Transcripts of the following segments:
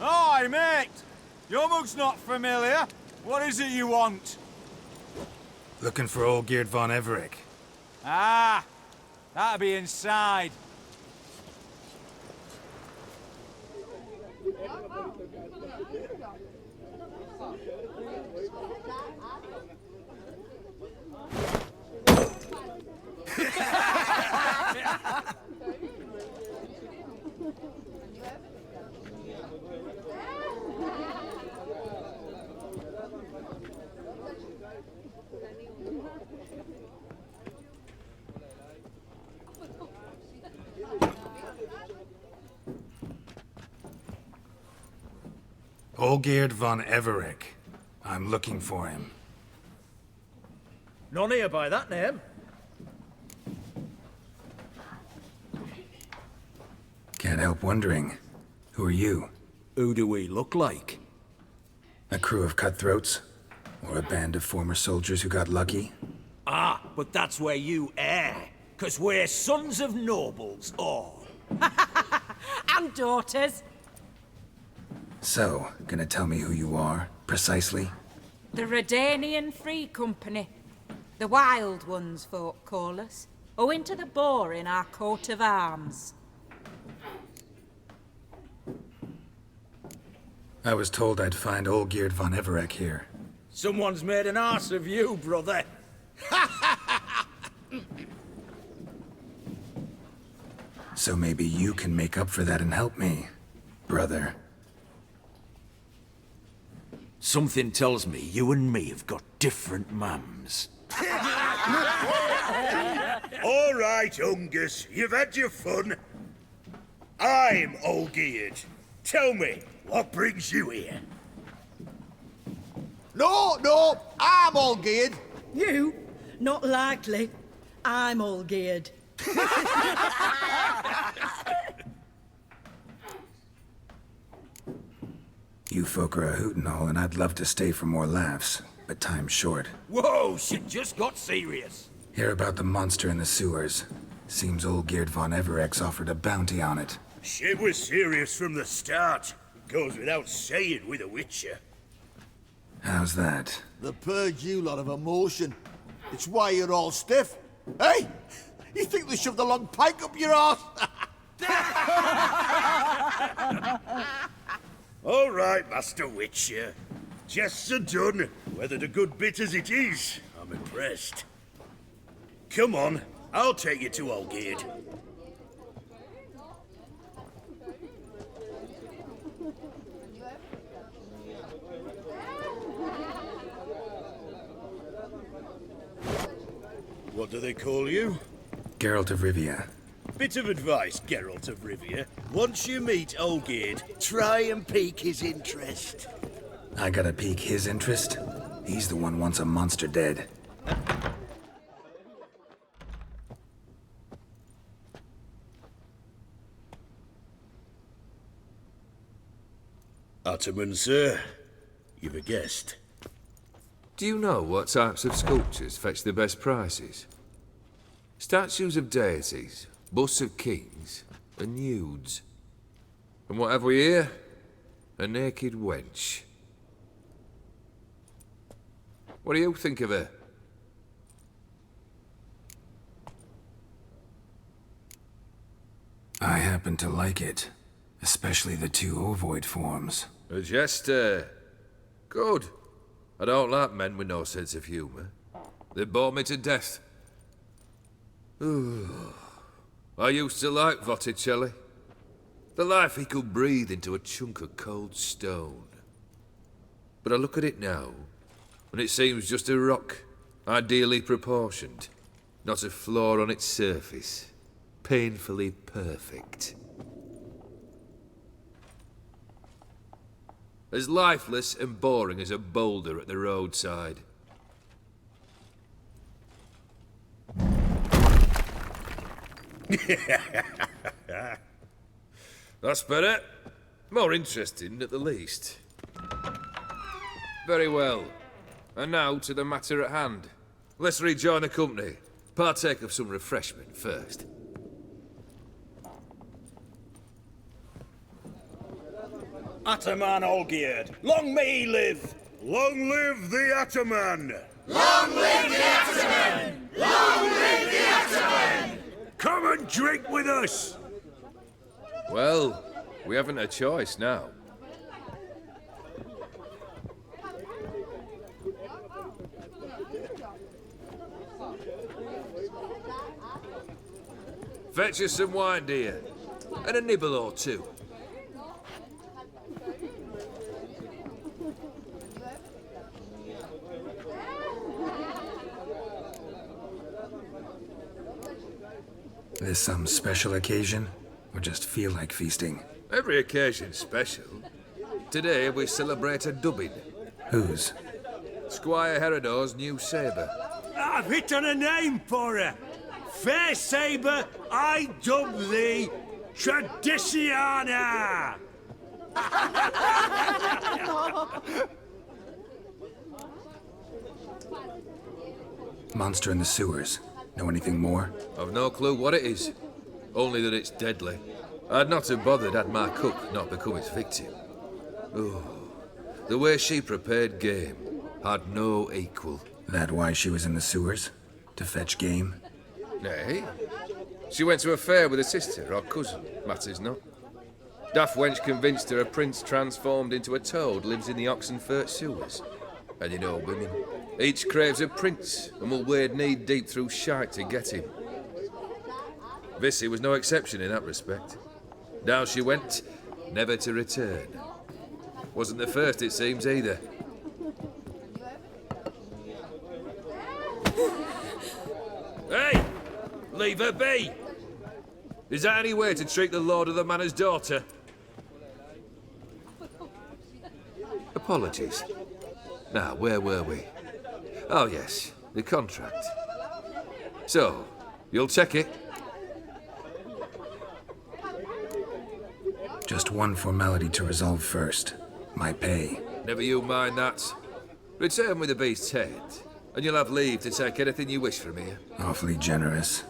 Aye, mate! Your mug's not familiar. What is it you want? Looking for old Geert von Everec. Ah! That'll be inside. Old Geert von Everec. I'm looking for him. None here by that name. Can't help wondering. Who are you? Who do we look like? A crew of cutthroats? Or a band of former soldiers who got lucky? Ah, but that's where you err. 'Cause we're sons of nobles, all. And daughters. So, gonna tell me who you are, precisely? The Redanian Free Company. The Wild Ones, folk call us. Owing to the boar in our coat of arms. I was told I'd find old Geert von Everec here. Someone's made an arse of you, brother. So maybe you can make up for that and help me, brother. Something tells me you and me have got different mums. All right, Ungus, you've had your fun. I'm old Geert. Tell me, what brings you here? No, I'm all geared. You? Not likely. I'm all geared. You folk are a hoot and all, and I'd love to stay for more laughs, but time's short. Whoa, shit just got serious. Hear about the monster in the sewers. Seems old Geert von Everec's offered a bounty on it. Shit was serious from the start. Goes without saying with a Witcher. How's that? The purge you lot of emotion. It's why you're all stiff. Hey! You think they shoved a long pike up your arse? All right, Master Witcher. Jests are done. Whether a good bit as it is, I'm impressed. Come on, I'll take you to old Geert. What do they call you? Geralt of Rivia. Bit of advice, Geralt of Rivia. Once you meet old Geert, try and pique his interest. I gotta pique his interest? He's the one wants a monster dead. Ottoman, sir. You've a guest. Do you know what types of sculptures fetch the best prices? Statues of deities, busts of kings, and nudes. And what have we here? A naked wench. What do you think of her? I happen to like it. Especially the two ovoid forms. A jester. Good. I don't like men with no sense of humour. They bore me to death. I used to like Botticelli. The life he could breathe into a chunk of cold stone. But I look at it now, and it seems just a rock, ideally proportioned, not a flaw on its surface, painfully perfect. As lifeless and boring as a boulder at the roadside. That's better. More interesting, at the least. Very well. And now to the matter at hand. Let's rejoin the company. Partake of some refreshment first. Ataman Olgierd, long may he live! Long live the Ataman! Come and drink with us! Well, we haven't a choice now. Fetch us some wine, dear. And a nibble or two. This some special occasion? Or just feel like feasting? Every occasion's special. Today we celebrate a dubbing. Whose? Squire Herodor's new sabre. I've hit on a name for her. Fair Sabre, I dub thee Tradiciana! Monster in the sewers. Know anything more? I've no clue what it is. Only that it's deadly. I'd not have bothered had my cook not become its victim. Oh, the way she prepared game had no equal. That why she was in the sewers? To fetch game? Nay. She went to a fair with a sister or cousin, matters not. Daft wench convinced her a prince transformed into a toad lives in the Oxenfurt sewers. And you know women, each craves a prince and will wade knee-deep through shite to get him. Vissy was no exception in that respect. Down she went, never to return. Wasn't the first, it seems, either. Hey! Leave her be! Is that any way to treat the lord of the manor's daughter? Apologies. Now, where were we? Oh, yes, the contract. So, you'll check it? Just one formality to resolve first. My pay. Never you mind that. Return with the beast's head, and you'll have leave to take anything you wish from here. Awfully generous.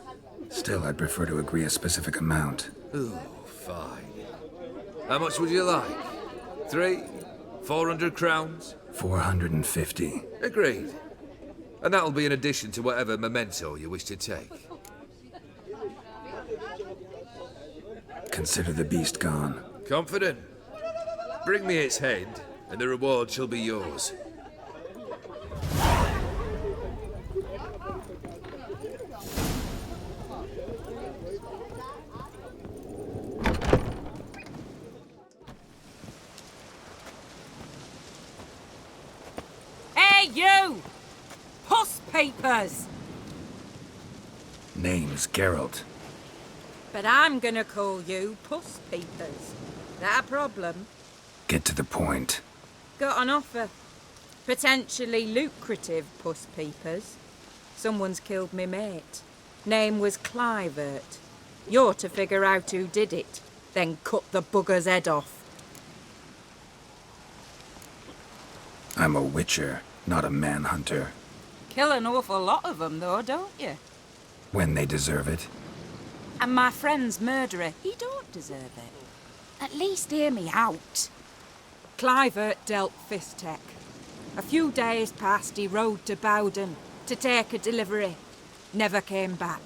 Still, I'd prefer to agree a specific amount. Ooh, fine. How much would you like? 400 crowns? 450. Agreed. And that'll be in addition to whatever memento you wish to take. Consider the beast gone. Confident? Bring me its head, and the reward shall be yours. Hey, you! Puss papers! Name's Geralt. But I'm gonna call you Puss Peepers. That a problem? Get to the point. Got an offer. Potentially lucrative Puss Peepers. Someone's killed me mate. Name was Clivert. You're to figure out who did it, then cut the bugger's head off. I'm a witcher, not a manhunter. Kill an awful lot of them, though, don't you? When they deserve it. And my friend's murderer, he don't deserve it. At least hear me out. Clivert dealt Fistech. A few days past, he rode to Bowden to take a delivery. Never came back.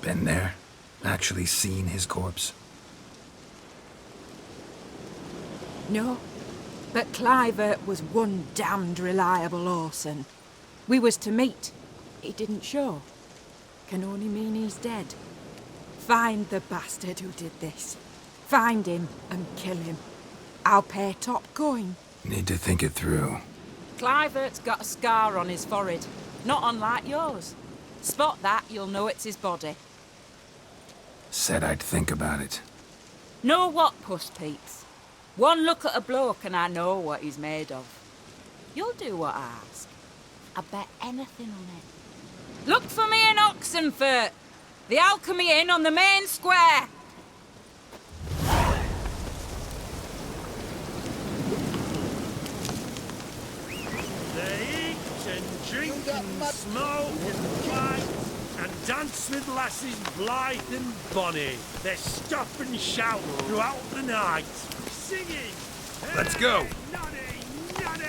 Been there? Actually seen his corpse? No, but Clivert was one damned reliable Orson. We was to meet. He didn't show. Can only mean he's dead. Find the bastard who did this. Find him and kill him. I'll pay top coin. Need to think it through. Clivert's got a scar on his forehead, not unlike yours. Spot that, you'll know it's his body. Said I'd think about it. Know what, Puss Peeps? One look at a bloke and I know what he's made of. You'll do what I ask. I bet anything on it. Look for me in Oxenfurt. The Alchemy Inn on the main square. They eat and drink and smoke and fight and dance with lasses blithe and bonny. They stop and shout throughout the night, singing, Let's go. Nutty! Nutty!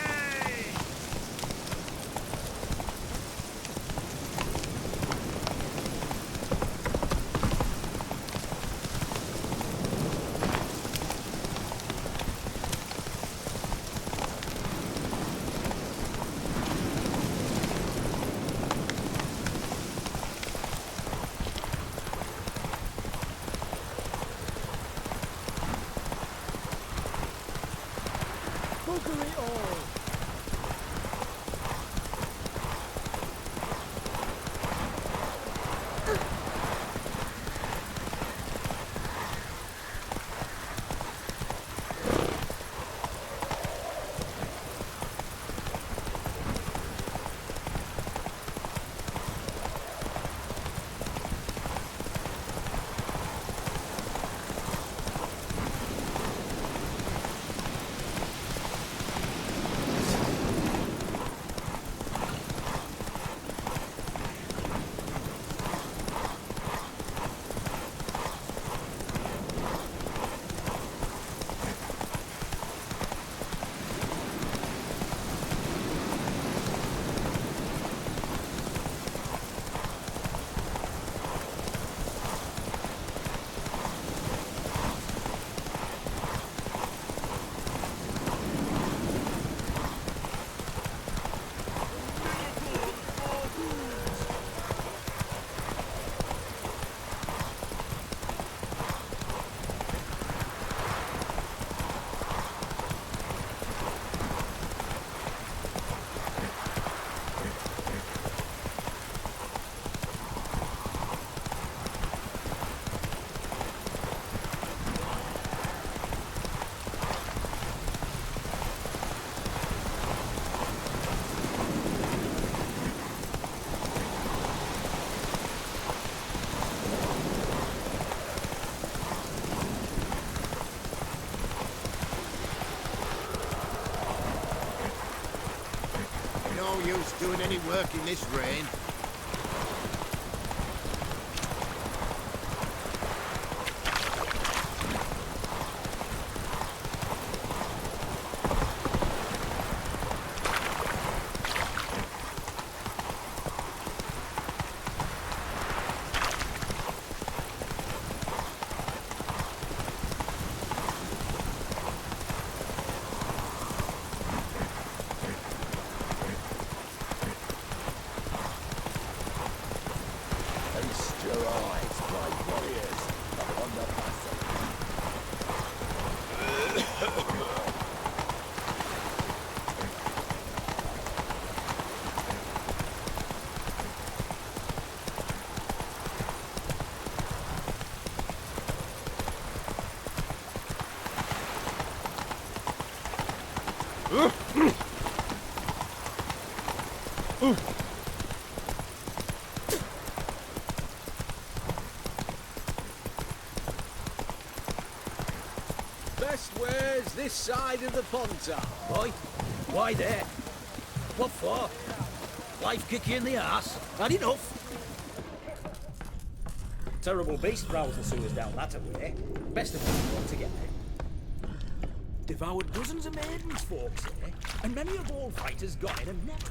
Bugger it all! No use doing any work in this rain. Best where's this side of the Pontar, boy? Why there? What for? Life kick you in the arse? Had enough? Terrible beast prowls the sewers down that way. Best of all, want to get there. Devoured dozens of maidens, folks say, and many a ball fighter's got in and never.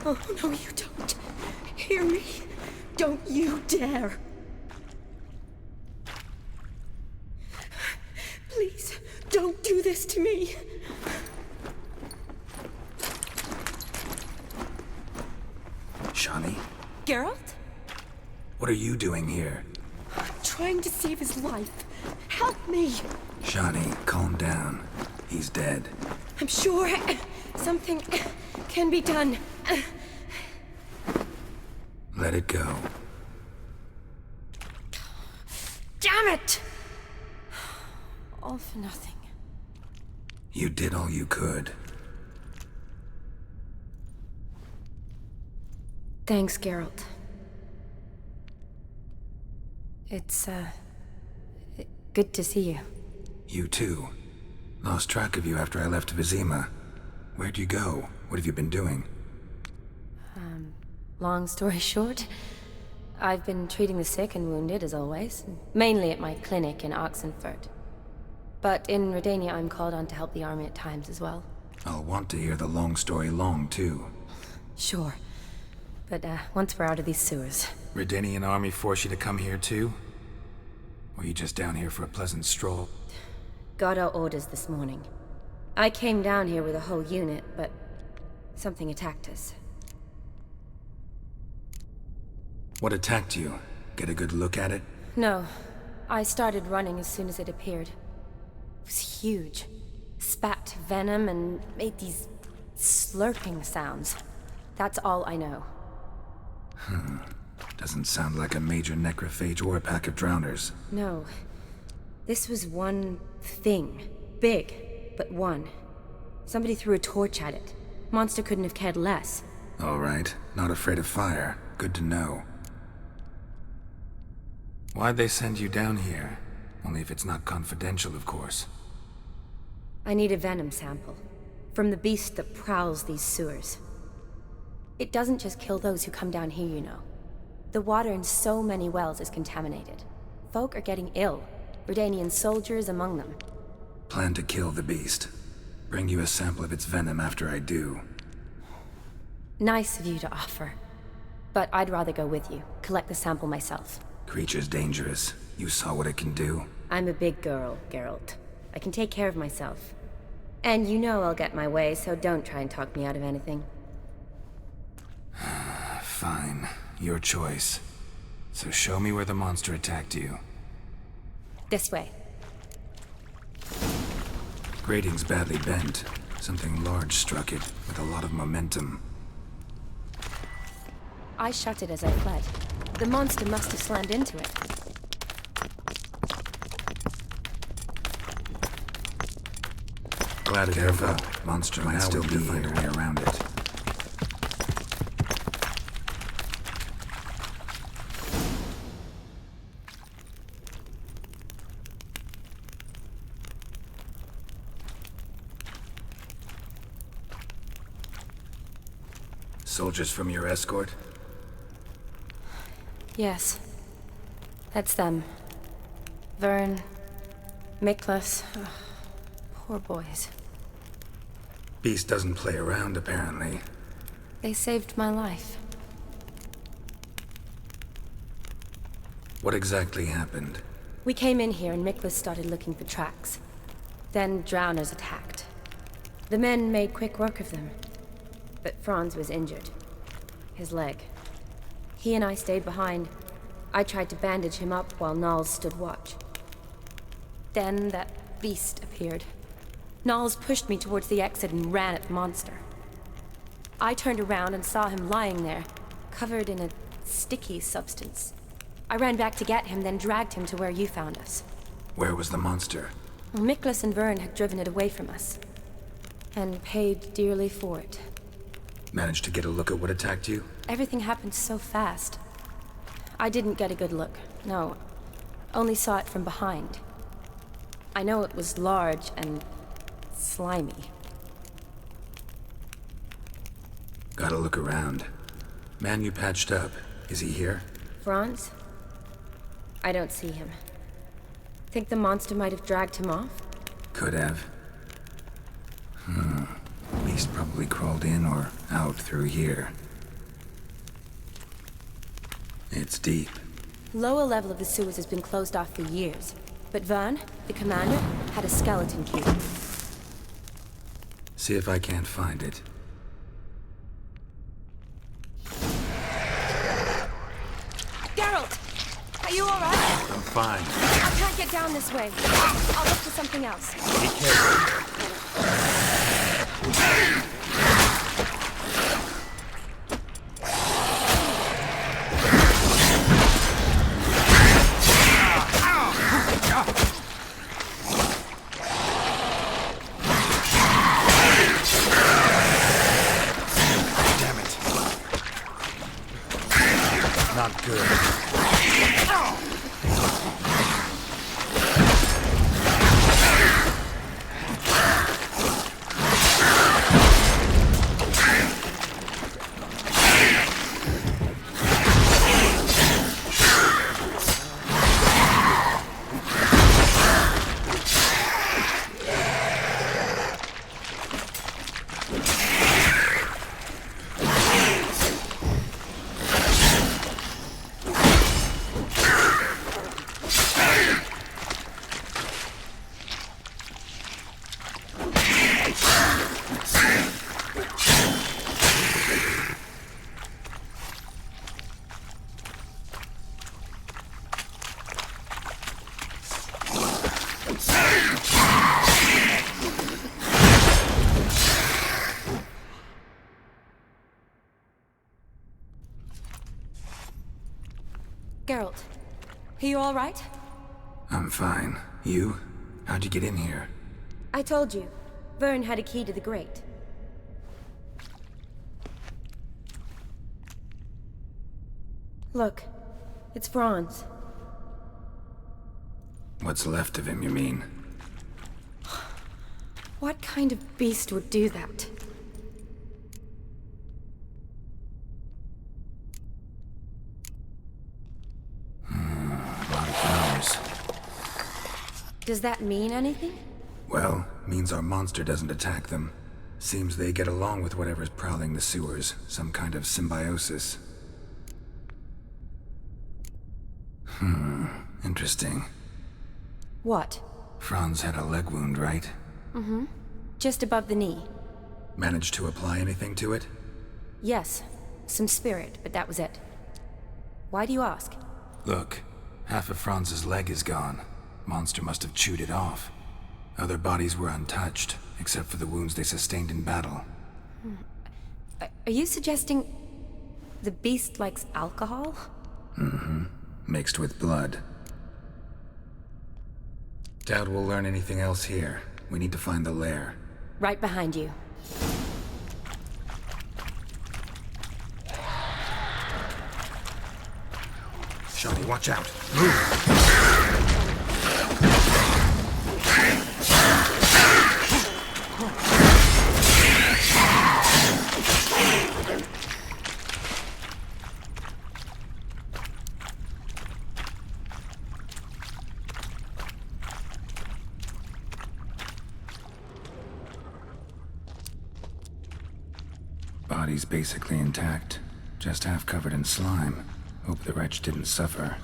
Oh, no, you don't. Hear me? Don't you dare. Please, don't do this to me. Geralt? What are you doing here? Trying to save his life. Help me! Johnny, calm down. He's dead. I'm sure something can be done. Let it go. Damn it! All for nothing. You did all you could. Thanks, Geralt. It's, good to see you. You too. Lost track of you after I left Vizima. Where'd you go? What have you been doing? Long story short, I've been treating the sick and wounded, as always. Mainly at my clinic in Oxenfurt. But in Redania, I'm called on to help the army at times as well. I'll want to hear the long story long, too. Sure. But, once we're out of these sewers. Redanian army force you to come here, too? Or you just down here for a pleasant stroll? Got our orders this morning. I came down here with a whole unit, but something attacked us. What attacked you? Get a good look at it? No. I started running as soon as it appeared. It was huge. Spat venom and made these slurping sounds. That's all I know. Doesn't sound like a major necrophage or a pack of drowners. No. This was one thing. Big, but one. Somebody threw a torch at it. Monster couldn't have cared less. All right. Not afraid of fire. Good to know. Why'd they send you down here? Only if it's not confidential, of course. I need a venom sample. From the beast that prowls these sewers. It doesn't just kill those who come down here, you know. The water in so many wells is contaminated. Folk are getting ill. Redanian soldiers among them. Plan to kill the beast. Bring you a sample of its venom after I do. Nice of you to offer. But I'd rather go with you. Collect the sample myself. Creature's dangerous. You saw what it can do. I'm a big girl, Geralt. I can take care of myself. And you know I'll get my way, so don't try and talk me out of anything. Fine. Your choice. So show me where the monster attacked you. This way. Grating's badly bent. Something large struck it, with a lot of momentum. I shut it as I fled. The monster must have slammed into it. Glad it careful. Monster might still be find a way around it. Soldiers from your escort? Yes. That's them. Vern, Miklas. Oh, poor boys. Beast doesn't play around, apparently. They saved my life. What exactly happened? We came in here and Miklas started looking for tracks. Then drowners attacked. The men made quick work of them. But Franz was injured. His leg. He and I stayed behind. I tried to bandage him up while Nals stood watch. Then that beast appeared. Nals pushed me towards the exit and ran at the monster. I turned around and saw him lying there, covered in a sticky substance. I ran back to get him, then dragged him to where you found us. Where was the monster? Well, Miklas and Vern had driven it away from us. And paid dearly for it. Managed to get a look at what attacked you? Everything happened so fast. I didn't get a good look, no. Only saw it from behind. I know it was large and slimy. Gotta look around. Man you patched up, is he here? Franz? I don't see him. Think the monster might have dragged him off? Could have. Beast probably crawled in or out through here. It's deep. Lower level of the sewers has been closed off for years. But Vern, the commander, had a skeleton key. See if I can't find it. you all right? I'm fine. I can't get down this way. I'll look for something else. Be careful. Damn it. Not good. Geralt, are you all right? I'm fine. You? How'd you get in here? I told you. Vern had a key to the grate. Look, it's Franz. What's left of him, you mean? What kind of beast would do that? A lot of flowers. Does that mean anything? Well, means our monster doesn't attack them. Seems they get along with whatever's prowling the sewers. Some kind of symbiosis. Interesting. What? Franz had a leg wound, right? Mm-hmm. Just above the knee. Managed to apply anything to it? Yes. Some spirit, but that was it. Why do you ask? Look, half of Franz's leg is gone. Monster must have chewed it off. Other bodies were untouched, except for the wounds they sustained in battle. Are you suggesting the beast likes alcohol? Mm-hmm. Mixed with blood. Doubt we'll learn anything else here. We need to find the lair. Right behind you. Shani, watch out. Move! Body's basically intact, just half covered in slime. Hope the wretch didn't suffer.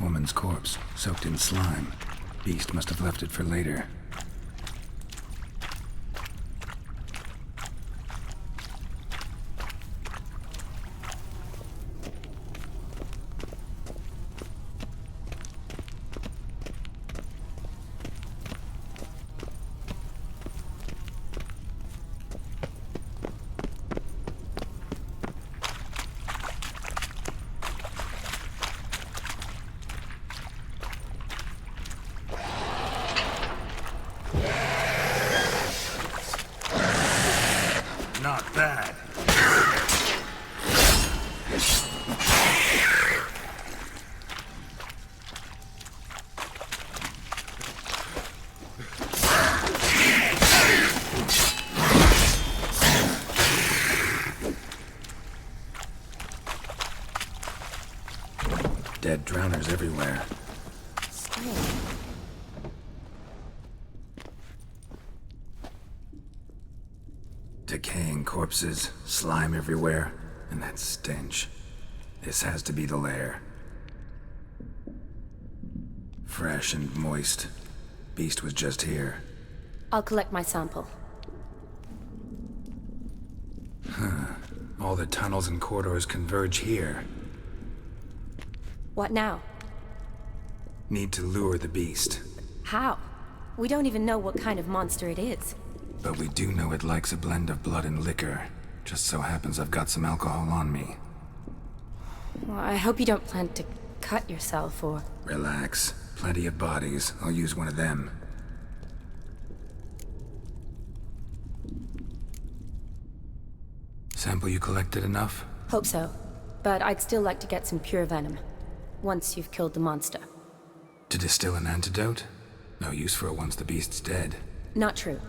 Woman's corpse, soaked in slime. Beast must have left it for later. Not bad. Dead drowners everywhere. Decaying corpses, slime everywhere, and that stench. This has to be the lair. Fresh and moist. Beast was just here. I'll collect my sample. All the tunnels and corridors converge here. What now? Need to lure the beast. How? We don't even know what kind of monster it is. But we do know it likes a blend of blood and liquor. Just so happens I've got some alcohol on me. Well, I hope you don't plan to cut yourself or... Relax. Plenty of bodies. I'll use one of them. Sample you collected enough? Hope so. But I'd still like to get some pure venom. Once you've killed the monster. To distill an antidote? No use for it once the beast's dead. Not true.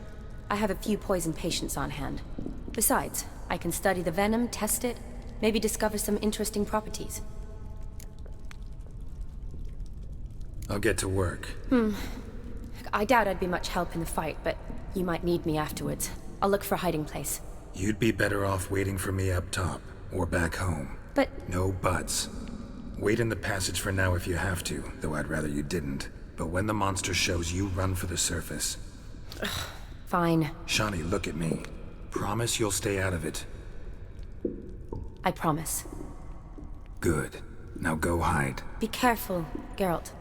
I have a few poison patients on hand. Besides, I can study the venom, test it, maybe discover some interesting properties. I'll get to work. I doubt I'd be much help in the fight, but you might need me afterwards. I'll look for a hiding place. You'd be better off waiting for me up top, or back home. But... No buts. Wait in the passage for now if you have to, though I'd rather you didn't. But when the monster shows, you run for the surface. Fine. Shawnee, look at me. Promise you'll stay out of it. I promise. Good. Now go hide. Be careful, Geralt.